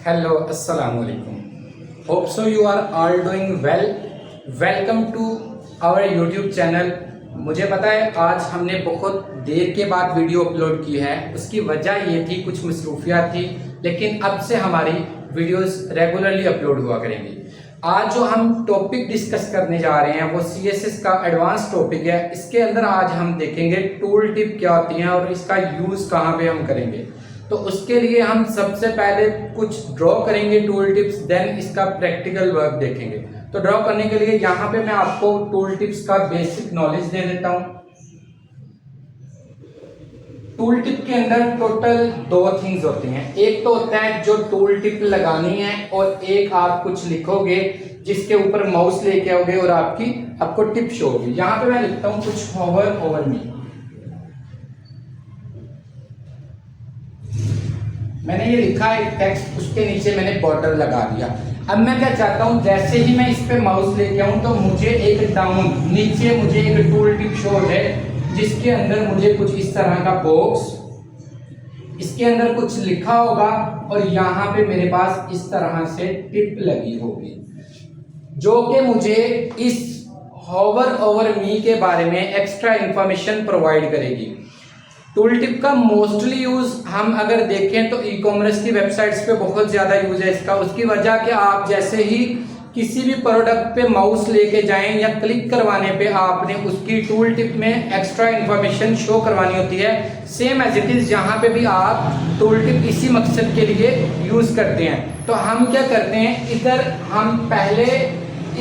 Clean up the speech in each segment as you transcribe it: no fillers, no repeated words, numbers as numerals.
Hello, Assalamu alaikum. Hope so you are all doing well. Welcome to our YouTube channel. मुझे पता है आज हमने बहुत देर के बाद वीडियो अपलोड की है। उसकी वजह ये थी, कुछ मसरूफियात थी, लेकिन अब से हमारी वीडियोस रेगुलरली अपलोड हुआ करेंगी। आज जो हम टॉपिक डिस्कस करने जा रहे हैं वो CSS का एडवांस टॉपिक है। इसके अंदर आज हम देखेंगे टूल टिप क्या होती हैं और इसका यूज़ कहाँ पे हम करेंगे। तो उसके लिए हम सबसे पहले कुछ ड्रॉ करेंगे टूल टिप्स, देन इसका प्रैक्टिकल वर्क देखेंगे। तो ड्रॉ करने के लिए यहाँ पे मैं आपको टूल टिप्स का बेसिक नॉलेज दे देता हूँ। टूल टिप के अंदर टोटल दो थिंग्स होती हैं। एक तो होता है जो टूल टिप लगानी है, और एक आप कुछ लिखोगे जिसके ऊपर माउस लेके आओगे और आपको टिप शो होगी। यहाँ पे मैं लिखता हूँ कुछ होवर ओवर मी। मैंने ये लिखा है टेक्स्ट, उसके नीचे मैंने बॉर्डर लगा दिया। अब मैं क्या चाहता हूं, जैसे ही मैं इस पे माउस लेके आऊं तो मुझे एक डाउन नीचे मुझे एक टूल टिप शो है, जिसके अंदर मुझे कुछ इस तरह का बॉक्स, इसके अंदर कुछ लिखा होगा और यहाँ पे मेरे पास इस तरह से टिप लगी होगी, जो कि मुझे इस होवर ओवर मी के बारे में एक्स्ट्रा इंफॉर्मेशन प्रोवाइड करेगी। टूल टिप का मोस्टली यूज हम अगर देखें तो ई कॉमर्स की वेबसाइट्स पे बहुत ज्यादा यूज है इसका। उसकी वजह कि आप जैसे ही किसी भी प्रोडक्ट पे माउस लेके जाएं या क्लिक करवाने पे आपने उसकी टूल टिप में एक्स्ट्रा इंफॉर्मेशन शो करवानी होती है। सेम एज इट इज यहाँ पे भी आप टूल टिप इसी मकसद के लिए यूज करते हैं। तो हम क्या करते हैं, इधर हम पहले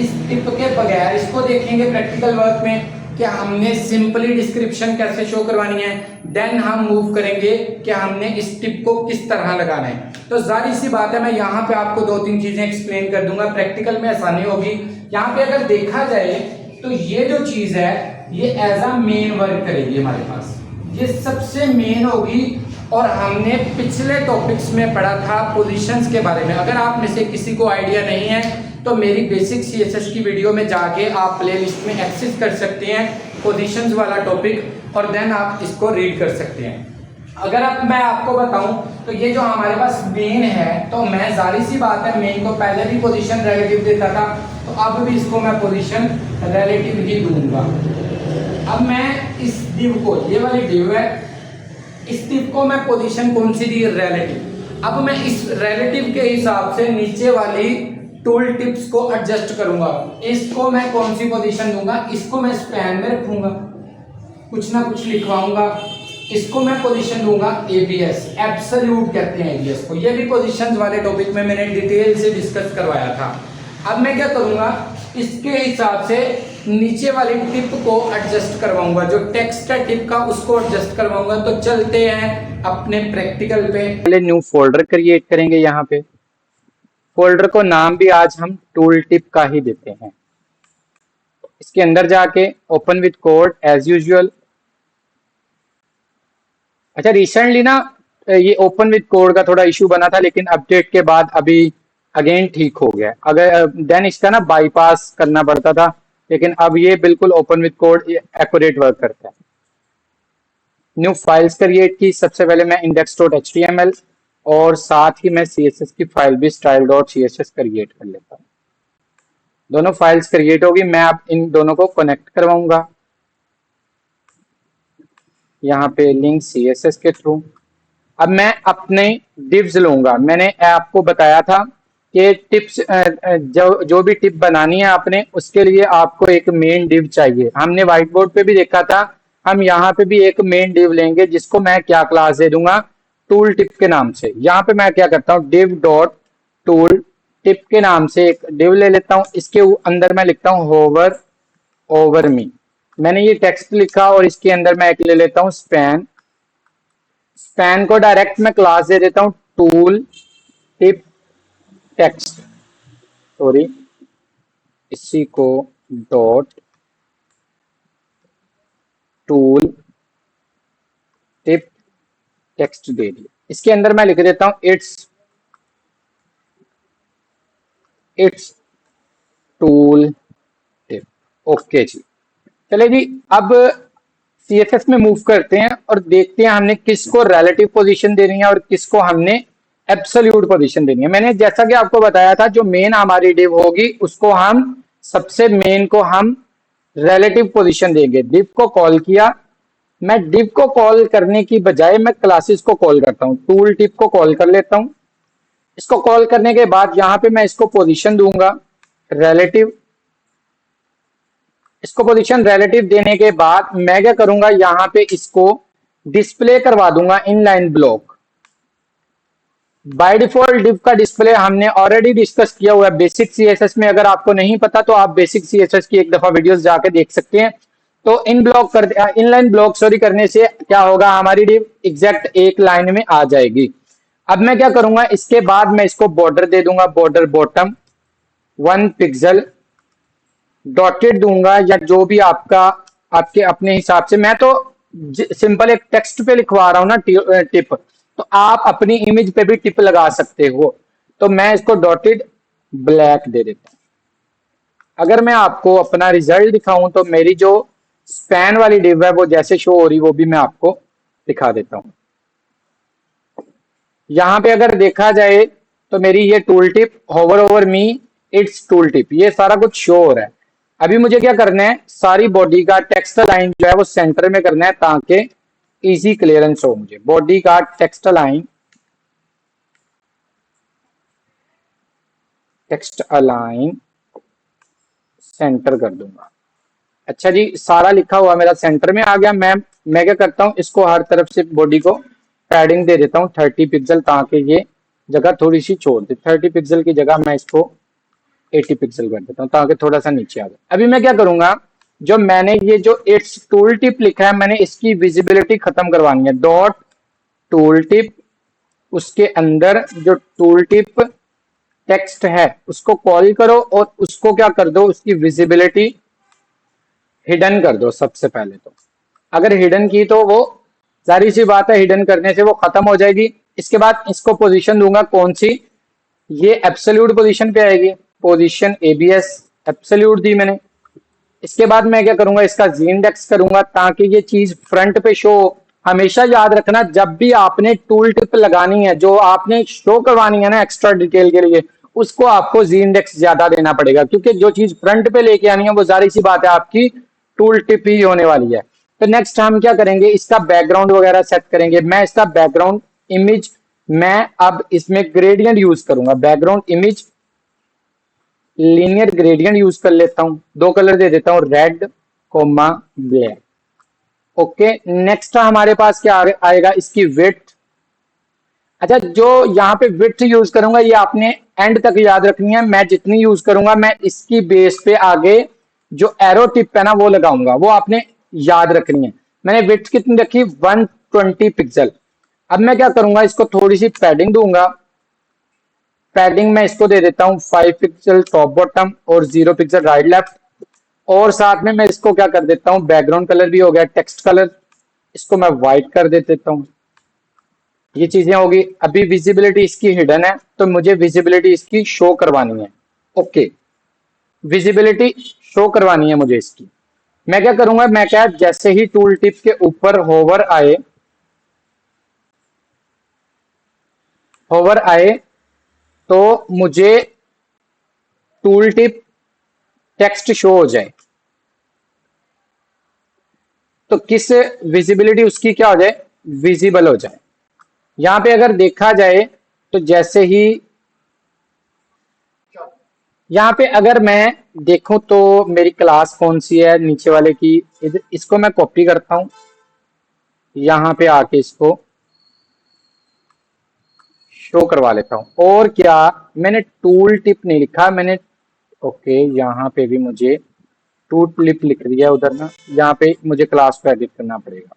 इस टिप के बगैर इसको देखेंगे प्रैक्टिकल वर्क में कि हमने सिंपली डिस्क्रिप्शन कैसे शो करवानी है। देन हम मूव करेंगे कि हमने इस टिप को किस तरह लगाना है। तो जाहिर सी बात है, मैं यहाँ पे आपको दो तीन चीजें एक्सप्लेन कर दूंगा, प्रैक्टिकल में आसानी होगी। यहाँ पे अगर देखा जाए तो ये जो चीज है ये एज अ मेन वर्क करेगी हमारे पास, ये सबसे मेन होगी। और हमने पिछले टॉपिक्स में पढ़ा था पोजीशंस के बारे में। अगर आप में से किसी को आइडिया नहीं है तो मेरी बेसिक CSS की वीडियो में जाके आप प्लेलिस्ट में एक्सेस कर सकते हैं पोजीशंस वाला टॉपिक, और देन आप इसको रीड कर सकते हैं। अगर मैं आपको बताऊं तो ये जो हमारे पास मेन है, तो मैं जाहिर सी बात है मेन को पहले भी पोजीशन रिलेटिव देता था, तो अब भी इसको मैं पोजीशन रिलेटिव ही दूंगा। अब मैं इस डिव को, ये वाली डिव है, इस डिव को मैं पोजीशन कौन सी दी, रिलेटिव। अब मैं इस रिलेटिव के हिसाब से नीचे वाली टूल टिप्स को एडजस्ट करूंगा। इसको मैं कौन सी पोजीशन दूंगा, इसको मैं स्पैन में रखूंगा, कुछ ना कुछ लिखवाऊंगा। इसको मैं पोजीशन दूंगा ABS, एब्सोल्यूट कहते हैं ABS को। ये भी पोजीशंस वाले टॉपिक में मैंने डिटेल से डिस्कस करवाया था। अब मैं क्या करूंगा, इसके हिसाब से नीचे वाली टिप को एडजस्ट करवाऊंगा, जो टेक्स्ट है टिप का उसको एडजस्ट करवाऊंगा। तो चलते हैं अपने प्रैक्टिकल पे। पहले न्यू फोल्डर क्रिएट करेंगे। यहाँ पे फोल्डर को नाम भी आज हम टूल टिप का ही देते हैं। इसके अंदर जाके open with code as usual. अच्छा, रिसेंटली ना ये ओपन विद कोड का थोड़ा इशू बना था, लेकिन अपडेट के बाद अभी अगेन ठीक हो गया। अगर देन इसका ना बाईपास करना पड़ता था, लेकिन अब ये बिल्कुल open with code accurate work करता है। न्यू फाइल्स क्रिएट की। सबसे पहले मैं index.html और साथ ही मैं CSS की फाइल भी style.css क्रिएट कर लेता हूँ। दोनों फाइल्स क्रिएट होगी। मैं अब इन दोनों को कनेक्ट करवाऊंगा यहाँ पे लिंक CSS के थ्रू। अब मैं अपने डिव्स लूंगा। मैंने आपको बताया था कि टिप्स जो भी टिप बनानी है आपने, उसके लिए आपको एक मेन डिव चाहिए। हमने व्हाइट बोर्ड पे भी देखा था। हम यहाँ पे भी एक मेन डिव लेंगे, जिसको मैं क्या क्लास दे दूंगा, टूल टिप के नाम से। यहाँ पे मैं क्या करता हूँ, डिव डॉट टूल टिप के नाम से एक डिव ले लेता हूँ। इसके अंदर मैं लिखता हूँ होवर ओवर मी। मैंने ये टेक्स्ट लिखा और इसके अंदर मैं एक ले लेता हूँ स्पैन। स्पैन को डायरेक्ट मैं क्लास दे देता हूँ टूल टिप टेक्स्ट, सॉरी, इसी को डॉट टूल टिप टेक्स्ट दे दिया। इसके अंदर मैं लिख देता हूं इट्स टूल टिप। ओके जी, चले जी। अब CSS में मूव करते हैं और देखते हैं हमने किसको रिलेटिव पोजीशन देनी है और किसको हमने एब्सोल्यूट पोजीशन देनी है। मैंने जैसा कि आपको बताया था, जो मेन हमारी डिव होगी उसको हम सबसे मेन को हम रिलेटिव पोजीशन देंगे। डिव को कॉल किया, मैं डिव को कॉल करने की बजाय मैं क्लासेस को कॉल करता हूं। टूल टिप को कॉल कर लेता हूं। इसको कॉल करने के बाद यहां पे मैं इसको पोजीशन दूंगा रिलेटिव। इसको पोजीशन रिलेटिव देने के बाद मैं क्या करूंगा, यहां पे इसको डिस्प्ले करवा दूंगा inline block. By default div का डिस्प्ले हमने ऑलरेडी डिस्कस किया हुआ है बेसिक सीएसएस में। अगर आपको नहीं पता तो आप बेसिक सीएसएस की एक दफा वीडियोस जाके देख सकते हैं। तो इनलाइन ब्लॉक सॉरी करने से क्या होगा, हमारी डिव एग्जैक्ट एक लाइन में आ जाएगी। अब मैं क्या करूंगा, इसके बाद मैं इसको बॉर्डर दे दूंगा, बॉर्डर बॉटम 1 पिक्सल डॉटेड दूंगा, या जो भी आपका आपके अपने हिसाब से। मैं तो सिंपल एक टेक्स्ट पे लिखवा रहा हूं ना टिप, तो आप अपनी इमेज पे भी टिप लगा सकते हो। तो मैं इसको डॉटेड ब्लैक दे देता हूं। अगर मैं आपको अपना रिजल्ट दिखाऊं तो मेरी जो स्पैन वाली डिव है वो जैसे शो हो रही वो भी मैं आपको दिखा देता हूं। यहां पे अगर देखा जाए तो मेरी ये tool tip hover over me it's tool tip, ये सारा कुछ शो हो रहा है। अभी मुझे क्या करना है, सारी बॉडी का टेक्स्ट लाइन जो है वो सेंटर में करना है ताकि इजी क्लियरेंस हो। मुझे बॉडी का टेक्स्ट अलाइन सेंटर कर दूंगा। अच्छा जी, सारा लिखा हुआ मेरा सेंटर में आ गया। मैं क्या करता हूं, इसको हर तरफ से बॉडी को पैडिंग दे देता हूं 30 पिक्सल, ताकि ये जगह थोड़ी सी छोड़ दे। 30 पिक्सल की जगह मैं इसको 80 पिक्सल कर देता हूं ताकि थोड़ा सा नीचे आ जाए। अभी मैं क्या करूंगा, जो मैंने ये जो इट्स टूल टिप लिखा है मैंने इसकी विजिबिलिटी खत्म करवानी है। डॉट टूल टिप, उसके अंदर जो टूल टिप टेक्स्ट है उसको कॉल करो और उसको क्या कर दो, उसकी विजिबिलिटी हिडन कर दो सबसे पहले। तो अगर हिडन की तो वो जारी सी बात है, हिडन करने से वो खत्म हो जाएगी। इसके बाद इसको पोजीशन दूंगा कौन सी, ये एब्सोल्यूट पोजीशन पे आएगी, पोजीशन एबीएस एब्सोल्यूट दी मैंने। इसके बाद मैं क्या करूंगा, इसका जी इंडेक्स करूंगा ताकि ये चीज फ्रंट पे शो। हमेशा याद रखना, जब भी आपने टूल टिप लगानी है, जो आपने शो करवानी है ना एक्स्ट्रा डिटेल के लिए, उसको आपको जी इंडेक्स ज्यादा देना पड़ेगा, क्योंकि जो चीज फ्रंट पे लेके आनी है वो जारी सी बात है आपकी टूल टिप ही होने वाली है। तो नेक्स्ट हम क्या करेंगे, इसका बैकग्राउंड वगैरह सेट करेंगे। मैं इसका बैकग्राउंड इमेज, मैं अब इसमें ग्रेडियंट यूज करूंगा। Background image linear gradient use कर लेता हूं। दो कलर दे देता हूं, red comma black. Okay, next हमारे पास क्या आएगा, इसकी विड्थ। अच्छा, जो यहाँ पे विड्थ यूज करूंगा ये आपने एंड तक याद रखनी है। मैं जितनी यूज करूंगा मैं इसकी बेस पे आगे जो एरो टिप है ना वो लगाऊंगा, वो आपने याद रखनी है। मैंने विड्थ कितनी रखी, 120 पिक्सल। अब मैं क्या करूंगा, इसको थोड़ी सी पैडिंग दूंगा। पैडिंग में इसको दे देता हूं 5 पिक्सल टॉप बॉटम और 0 पिक्सल राइट लेफ्ट। और साथ में मैं इसको क्या कर देता हूं, बैकग्राउंड कलर भी हो गया टेक्स्ट कलर, इसको मैं व्हाइट कर देता हूं। ये चीजें होगी। अभी विजिबिलिटी इसकी हिडन है तो मुझे विजिबिलिटी इसकी शो करवानी है। ओके, विजिबिलिटी शो करवानी है मुझे इसकी। मैं क्या करूंगा, मैं क्या जैसे ही टूल टिप के ऊपर होवर आए तो मुझे टूल टिप टेक्स्ट शो हो जाए। तो किस विजिबिलिटी उसकी क्या हो जाए, विजिबल हो जाए। यहां पे अगर देखा जाए तो जैसे ही यहां पे अगर मैं देखूं तो मेरी क्लास कौन सी है नीचे वाले की, इसको मैं कॉपी करता हूं, यहां पे आके इसको शो करवा लेता हूं। और क्या, मैंने टूल टिप नहीं लिखा मैंने। ओके, यहाँ पे भी मुझे टूल टिप लिख दिया उधर ना, यहाँ पे मुझे क्लास को एडिट करना पड़ेगा।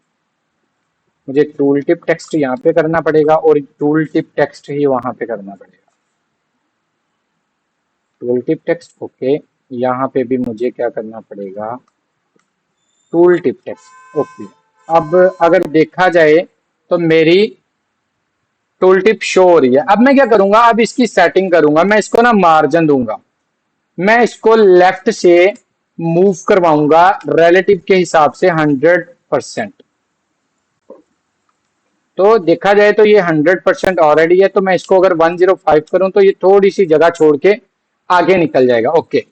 मुझे टूल टिप टेक्स्ट यहाँ पे करना पड़ेगा और टूल टिप टेक्स्ट ही वहां पे करना पड़ेगा। Tool tip text, okay. यहाँ पे भी मुझे क्या करना पड़ेगा, टूल टिप टेक्स्ट, ओके। अब अगर देखा जाए तो मेरी टूल टिप शो हो रही है। अब मैं क्या करूंगा, अब इसकी सेटिंग करूंगा। मैं इसको ना मार्जिन दूंगा, मैं इसको लेफ्ट से मूव करवाऊंगा रिलेटिव के हिसाब से 100%। तो देखा जाए तो ये 100% ऑलरेडी है, तो मैं इसको अगर 105 करूं तो ये थोड़ी सी जगह छोड़ के आगे निकल जाएगा। ओके,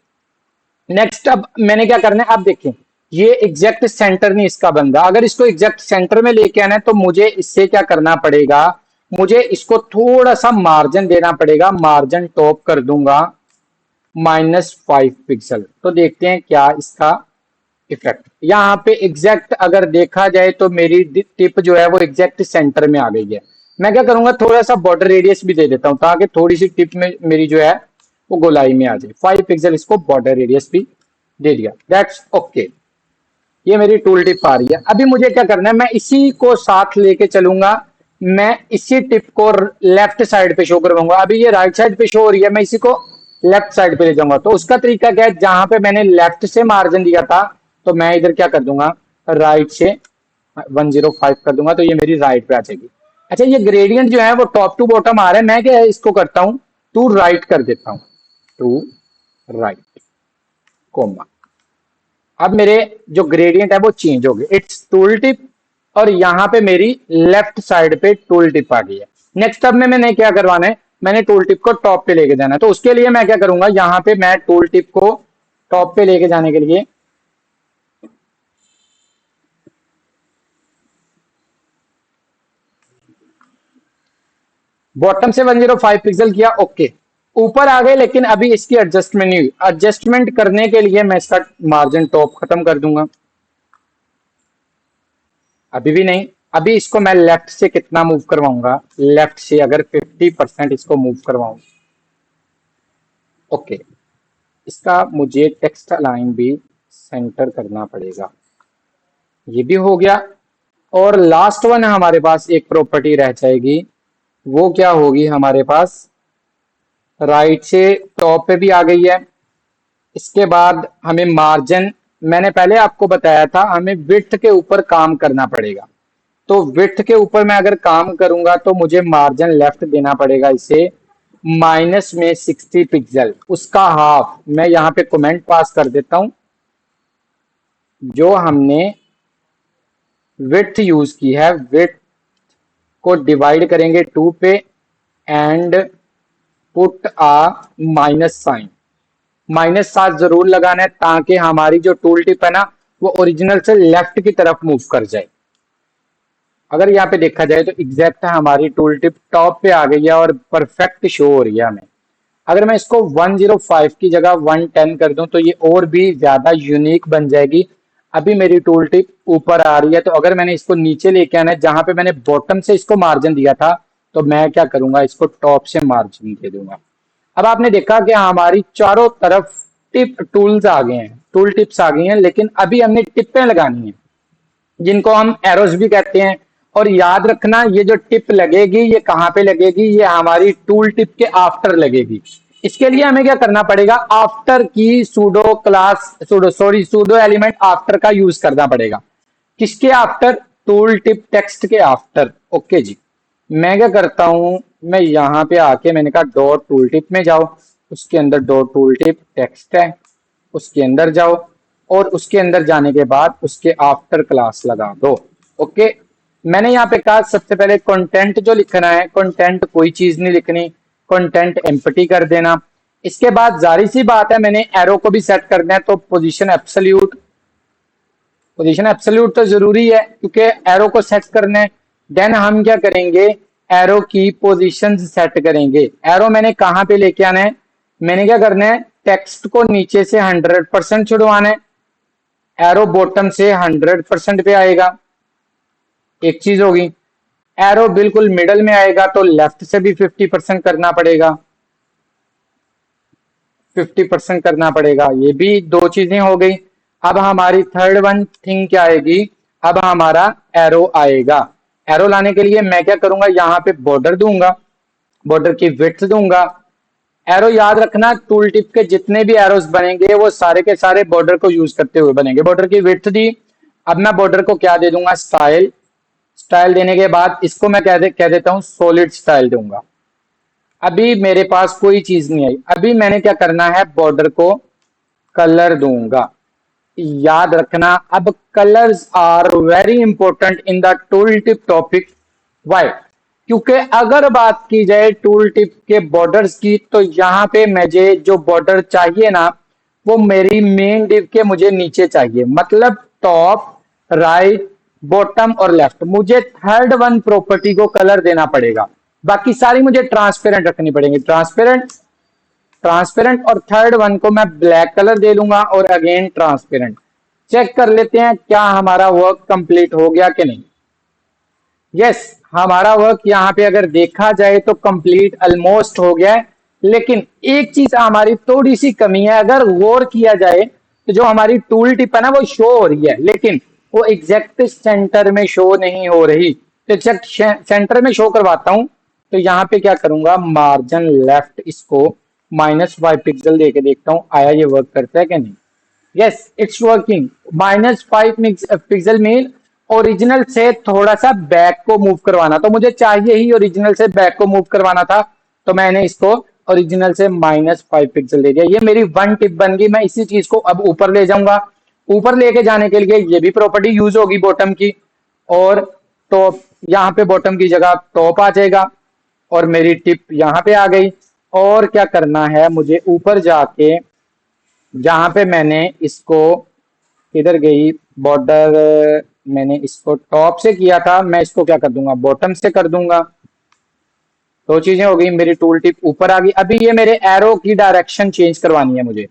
नेक्स्ट अब मैंने क्या करना है, अब देखें ये एग्जैक्ट सेंटर नहीं इसका बन रहा। अगर इसको एग्जैक्ट सेंटर में लेके आना है तो मुझे इससे क्या करना पड़ेगा, मुझे इसको थोड़ा सा मार्जिन देना पड़ेगा। मार्जिन टॉप कर दूंगा -5 पिक्सल। तो देखते हैं क्या इसका इफेक्ट। यहाँ पे एग्जैक्ट अगर देखा जाए तो मेरी टिप जो है वो एग्जैक्ट सेंटर में आ गई है। मैं क्या करूंगा, थोड़ा सा बॉर्डर रेडियस भी दे देता हूं ताकि थोड़ी सी टिप में मेरी जो है वो गोलाई में आ जाए। 5 पिक्सल इसको बॉर्डर रेडियस भी दे दिया। That's okay. ये मेरी टूल टिप आ रही है। अभी मुझे क्या करना है, मैं इसी को साथ लेके चलूंगा। मैं इसी टिप को लेफ्ट साइड पे शो करवाऊंगा। अभी ये राइट साइड पे शो हो रही है, मैं इसी को लेफ्ट साइड पे ले जाऊंगा। तो उसका तरीका क्या है, जहां पे मैंने लेफ्ट से मार्जिन दिया था तो मैं इधर क्या कर दूंगा, राइट से 105 कर दूंगा, तो ये मेरी राइट पे आ जाएगी। अच्छा, ये ग्रेडियंट जो है वो टॉप टू बॉटम आ रहा है। मैं क्या इसको करता हूं, टू राइट कर देता हूं, टू राइट कोमा। अब मेरे जो ग्रेडियंट है वो चेंज हो गए। इट्स टूल टिप, और यहाँ पे मेरी लेफ्ट साइड पे टूल टिप आ गई है। नेक्स्ट अब में मैंने क्या करवाना है, मैंने टूल टिप को टॉप पे लेके जाना है। तो उसके लिए मैं क्या करूंगा, यहाँ पे मैं टूल टिप को टॉप पे लेके जाने के लिए बॉटम से 105 पिक्सल किया। ओके, ऊपर आ गए, लेकिन अभी इसकी एडजस्टमेंट नहीं हुई। एडजस्टमेंट करने के लिए मैं इसका मार्जिन टॉप खत्म कर दूंगा। अभी भी नहीं। अभी इसको मैं लेफ्ट से कितना मूव करवाऊंगा, लेफ्ट से अगर 50% इसको मूव करवाऊं। ओके, इसका मुझे टेक्स्ट लाइन भी सेंटर करना पड़ेगा। ये भी हो गया। और लास्ट वन हमारे पास एक प्रॉपर्टी रह जाएगी, वो क्या होगी हमारे पास, राइट से टॉप पे भी आ गई है। इसके बाद हमें मार्जिन, मैंने पहले आपको बताया था हमें विड्थ के ऊपर काम करना पड़ेगा। तो विड्थ के ऊपर मैं अगर काम करूंगा तो मुझे मार्जिन लेफ्ट देना पड़ेगा इसे माइनस में 60 पिक्सल, उसका हाफ। मैं यहाँ पे कमेंट पास कर देता हूं, जो हमने विड्थ यूज की है, विड्थ को डिवाइड करेंगे 2 पे and put a minus sign. -7 जरूर लगाना है ताकि हमारी जो टूल टिप है ना वो ओरिजिनल से लेफ्ट की तरफ मूव कर जाए। अगर यहाँ पे देखा जाए तो एग्जैक्ट हमारी टूल टिप टॉप पे आ गई है और परफेक्ट शो हो रही है हमें। अगर मैं इसको 105 की जगह 110 कर दूं तो ये और भी ज्यादा यूनिक बन जाएगी। अभी मेरी टूल टिप ऊपर आ रही है, तो अगर मैंने इसको नीचे लेके आना है, जहां पे मैंने बॉटम से इसको मार्जिन दिया था, तो मैं क्या करूंगा, इसको टॉप से मार्जिन दे दूंगा। अब आपने देखा कि हमारी चारों तरफ टिप टूल्स आ गए हैं, टूल टिप्स आ गई हैं, लेकिन अभी हमने टिप्पें लगानी है जिनको हम एरोस भी कहते हैं। और याद रखना, ये जो टिप लगेगी ये कहाँ पे लगेगी, ये हमारी टूल टिप के आफ्टर लगेगी। इसके लिए हमें क्या करना पड़ेगा, आफ्टर की pseudo class pseudo element after का यूज करना पड़ेगा। किसके आफ्टर, टूल टिप टेक्स्ट के आफ्टर। ओके जी, मैं क्या करता हूं, मैं यहाँ पे आके मैंने कहा डॉट टूल टिप में जाओ, उसके अंदर डॉट टूल टिप टेक्स्ट है, उसके अंदर जाओ और उसके अंदर जाने के बाद उसके आफ्टर क्लास लगा दो। ओके, मैंने यहाँ पे कहा सबसे पहले कंटेंट जो लिखना है, कंटेंट कोई चीज नहीं लिखनी, कंटेंट एम्प्टी कर देना। इसके बाद जारी सी बात है मैंने एरो को भी सेट करना है, तो पोजीशन एब्सोल्यूट, पोजीशन एब्सोल्यूट तो जरूरी है क्योंकि एरो को सेट करना है। देन हम क्या करेंगे, एरो की पोजीशन सेट करेंगे। एरो मैंने कहां पे लेके आना है, मैंने क्या करना है, टेक्स्ट को नीचे से 100% छुड़वाना है, एरो बॉटम से 100% पे आएगा, एक चीज होगी। एरो बिल्कुल मिडल में आएगा तो लेफ्ट से भी 50% करना पड़ेगा, 50% करना पड़ेगा। ये भी दो चीजें हो गई। अब हमारी थर्ड वन थिंग क्या आएगी, अब हमारा एरो आएगा। एरो लाने के लिए मैं क्या करूंगा, यहाँ पे बॉर्डर दूंगा, बॉर्डर की विड्थ दूंगा। एरो याद रखना, टूल टिप के जितने भी एरोस बनेंगे वो सारे के सारे बॉर्डर को यूज करते हुए बनेंगे। बॉर्डर की विड्थ दी, अब मैं बॉर्डर को क्या दे दूंगा, स्टाइल। स्टाइल देने के बाद इसको मैं कह देता हूं सॉलिड स्टाइल दूंगा। अभी मेरे पास कोई चीज नहीं आई। अभी मैंने क्या करना है, बॉर्डर को कलर दूंगा। याद रखना, अब colours are very important in the tool tip topic. Why? क्योंकि अगर बात की जाए टूल टिप के बॉर्डर्स की, तो यहाँ पे मुझे जो बॉर्डर चाहिए ना, वो मेरी मेन डिव के मुझे नीचे चाहिए, मतलब टॉप, राइट, बॉटम और लेफ्ट। मुझे थर्ड वन प्रॉपर्टी को कलर देना पड़ेगा, बाकी सारी मुझे ट्रांसपेरेंट रखनी पड़ेगी। ट्रांसपेरेंट, ट्रांसपेरेंट और थर्ड वन को मैं ब्लैक कलर दे लूंगा और अगेन ट्रांसपेरेंट। चेक कर लेते हैं क्या हमारा वर्क कंप्लीट हो गया कि नहीं। यस, हमारा वर्क यहाँ पे अगर देखा जाए तो कंप्लीट ऑलमोस्ट हो गया है, लेकिन एक चीज हमारी थोड़ी सी कमी है। अगर गौर किया जाए तो जो हमारी टूल टिप है ना, वो शो हो रही है, लेकिन वो एग्जैक्ट सेंटर में शो नहीं हो रही। तो एग्जैक्ट सेंटर में शो करवाता हूं। तो यहाँ पे क्या करूंगा, मार्जिन लेफ्ट इसको -5 पिक्सल दे के देखता हूँ आया ये वर्क करता है कि नहीं। Yes, it's working. -5 पिक्सल में ओरिजिनल से थोड़ा सा बैक को मूव करवाना, तो मुझे चाहिए ही ओरिजिनल से बैक को मूव करवाना था, तो मैंने इसको ओरिजिनल से -5 पिक्सल दे दिया। ये मेरी वन टिप बन गई। मैं इसी चीज को अब ऊपर ले जाऊंगा। ऊपर लेके जाने के लिए ये भी प्रॉपर्टी यूज होगी बॉटम की, और टॉप, यहाँ पे बॉटम की जगह टॉप आ जाएगा और मेरी टिप यहाँ पे आ गई। और क्या करना है मुझे, ऊपर जाके जहां पे मैंने इसको, किधर गई बॉर्डर, मैंने इसको टॉप से किया था, मैं इसको क्या कर दूंगा, बॉटम से कर दूंगा। दो चीजें हो गई, मेरी टूल टिप ऊपर आ गई। अभी ये मेरे एरो की डायरेक्शन चेंज करवानी है मुझे,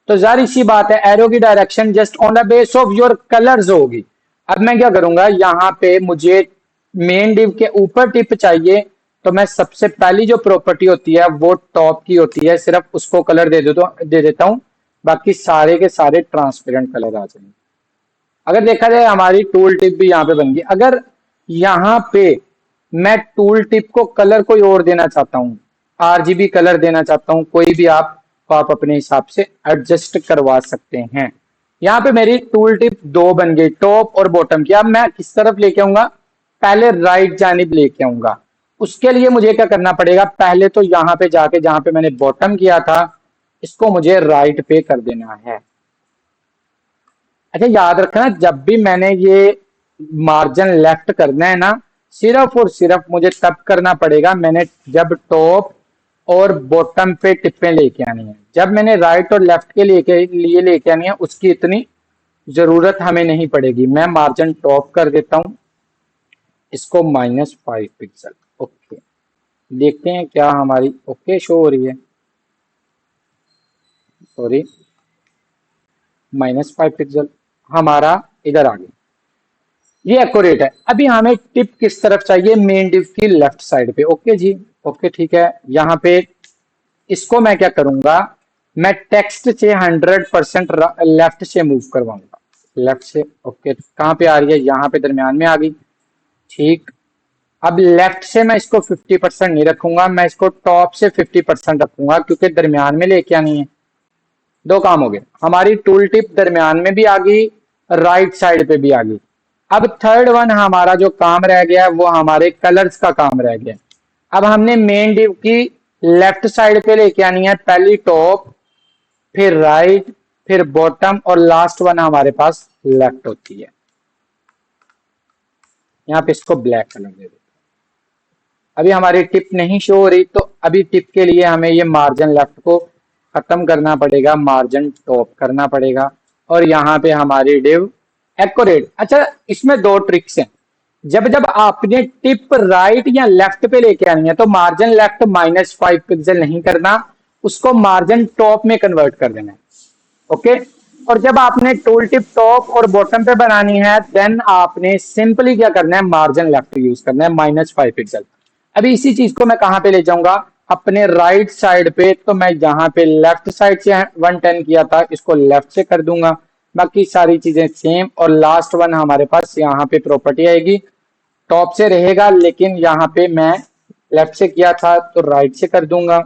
तो जाहिर सी बात है एरो की direction just on the base of your colours होगी। अब मैं क्या करूंगा, यहाँ पे मुझे मेन डिव के ऊपर टिप चाहिए, तो मैं सबसे पहली जो प्रॉपर्टी होती है वो टॉप की होती है, सिर्फ उसको कलर दे देता हूं, बाकी सारे के सारे ट्रांसपेरेंट कलर आ जाएंगे। अगर देखा जाए हमारी टूल टिप भी यहाँ पे बन गई। अगर यहाँ पे मैं टूल टिप को कलर कोई और देना चाहता हूँ, आरजीबी कलर देना चाहता हूँ, कोई भी आप अपने हिसाब से एडजस्ट करवा सकते हैं। यहाँ पे मेरी टूल टिप दो बन गई, टॉप और बॉटम की। अब मैं किस तरफ लेके आऊंगा, पहले राइट जानिब लेके आऊंगा। उसके लिए मुझे क्या करना पड़ेगा, पहले तो यहाँ पे जाके जहां पे मैंने बॉटम किया था, इसको मुझे राइट पे कर देना है। अच्छा याद रखना, जब भी मैंने ये मार्जिन लेफ्ट करना है ना, सिर्फ और सिर्फ मुझे तब करना पड़ेगा मैंने जब टॉप और बॉटम पे टिप्पे लेके आनी है। जब मैंने राइट और लेफ्ट के लिए लेके आनी है, उसकी इतनी जरूरत हमें नहीं पड़ेगी। मैं मार्जिन टॉप कर देता हूं, इसको -5 पिक्सल। ओके, देखते हैं क्या हमारी ओके शो हो रही है। सॉरी, -5 पिक्सल हमारा इधर आ गया, ये एक्यूरेट है। अभी हमें टिप किस तरफ चाहिए, मेन डिव की लेफ्ट साइड पे। ओके जी, ओके ठीक है। यहाँ पे इसको मैं क्या करूंगा, मैं टेक्स्ट से 100% लेफ्ट से मूव करवाऊंगा, लेफ्ट से। ओके, कहाँ पे आ रही है, यहाँ पे दरमियान में आ गई। ठीक, अब लेफ्ट से मैं इसको 50% नहीं रखूंगा, मैं इसको टॉप से 50% रखूंगा, क्योंकि दरमियान में लेके आनी है। दो काम हो गए, हमारी टूल टिप दरमियान में भी आ गई, राइट साइड पे भी आ गई। अब थर्ड वन हमारा जो काम रह गया है वो हमारे कलर्स का काम रह गया। अब हमने मेन डिव की लेफ्ट साइड पे लेके आनी है, पहली टॉप, फिर राइट, फिर बॉटम, और लास्ट वन हमारे पास लेफ्ट होती है। यहाँ पे इसको ब्लैक कलर दे दो। अभी हमारी टिप नहीं शो हो रही, तो अभी टिप के लिए हमें ये मार्जिन लेफ्ट को खत्म करना पड़ेगा, मार्जिन टॉप करना पड़ेगा, और यहाँ पे हमारी डिव एक्यूरेट। अच्छा, इसमें दो ट्रिक्स हैं। जब जब आपने टिप राइट या लेफ्ट पे लेके आनी है, तो मार्जिन लेफ्ट -5 पिक्सल नहीं करना, उसको मार्जिन टॉप में कन्वर्ट कर देना है। ओके, और जब आपने टूल टिप टॉप और बॉटम पे बनानी है, देन आपने सिंपली क्या करना है, मार्जिन लेफ्ट यूज करना है, -5 पिक्सल। अभी इसी चीज को मैं कहां पे ले जाऊंगा, अपने राइट साइड पे। तो मैं जहां पे लेफ्ट साइड से 110 किया था, इसको लेफ्ट से कर दूंगा, बाकी सारी चीजें सेम। और लास्ट वन हमारे पास यहाँ पे प्रॉपर्टी आएगी, टॉप से रहेगा, लेकिन यहाँ पे मैं लेफ्ट से किया था तो राइट से कर दूंगा।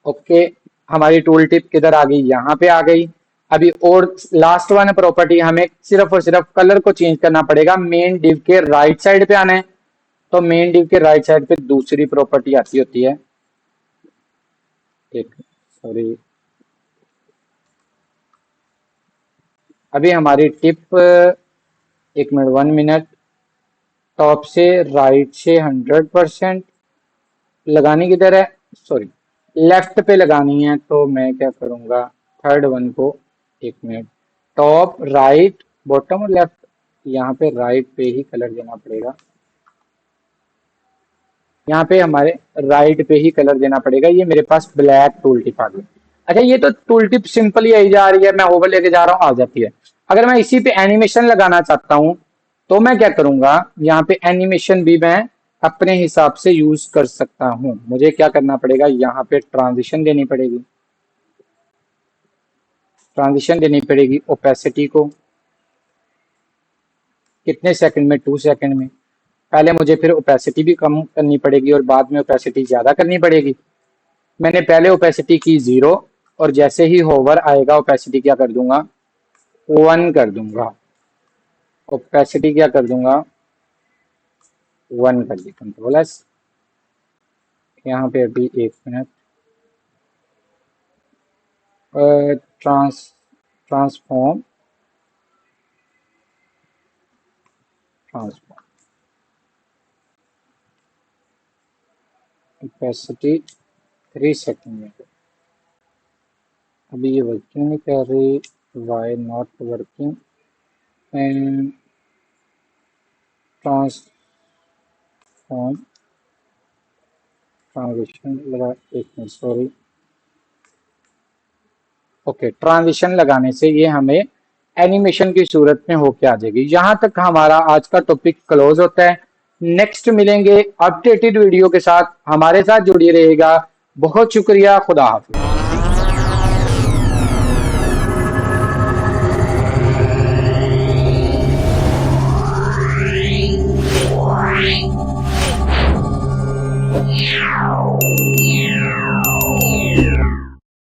ओके, हमारी टूल टिप किधर आ गई, यहाँ पे आ गई। अभी और लास्ट वन प्रॉपर्टी, हमें सिर्फ और सिर्फ कलर को चेंज करना पड़ेगा। मेन डिव के राइट साइड पे आना है, तो मेन डिव के राइट साइड पे दूसरी प्रॉपर्टी आती होती है, एक, सॉरी, अभी हमारी टिप, 1 मिनट, 1 मिनट, टॉप से राइट से 100% लगानी किधर है, सॉरी लेफ्ट पे लगानी है। तो मैं क्या करूंगा, थर्ड वन को, एक मिनट, टॉप राइट बॉटम और लेफ्ट, यहाँ पे राइट पे ही कलर देना पड़ेगा, यहाँ पे हमारे राइट पे ही कलर देना पड़ेगा। ये मेरे पास ब्लैक टूल टिप आ गई। अच्छा, ये तो टूल टिप सिंपल ही आई जा रही है, मैं ओवर लेके जा रहा हूँ, आ जाती है। अगर मैं इसी पे एनिमेशन लगाना चाहता हूँ तो मैं क्या करूंगा, यहाँ पे एनिमेशन भी मैं अपने हिसाब से यूज कर सकता हूँ। मुझे क्या करना पड़ेगा, यहाँ पे ट्रांजिशन देनी पड़ेगी, ट्रांजिशन देनी पड़ेगी ओपेसिटी को, कितने सेकंड में, 2 सेकंड में। पहले मुझे फिर ओपेसिटी भी कम करनी पड़ेगी और बाद में ओपेसिटी ज्यादा करनी पड़ेगी। मैंने पहले ओपेसिटी की 0 और जैसे ही होवर आएगा ओपेसिटी क्या कर दूंगा, 1 कर दूंगा। ओपेसिटी क्या कर दूंगा, 1 कर दी, कंट्रोल एस। यहाँ पे अभी 1 मिनट, ट्रांसफॉर्म ओपेसिटी 3 सेकंड में। अभी ये वर्किंग नहीं कर रही, why not working, and transform transition लगा, 1 मिनट सॉरी, ओके। ट्रांजिशन लगाने से ये हमें एनिमेशन की सूरत में होके आ जाएगी। यहाँ तक हमारा आज का टॉपिक क्लोज होता है। नेक्स्ट मिलेंगे अपडेटेड वीडियो के साथ, हमारे साथ जुड़िए रहेगा। बहुत शुक्रिया, खुदा हाफिज।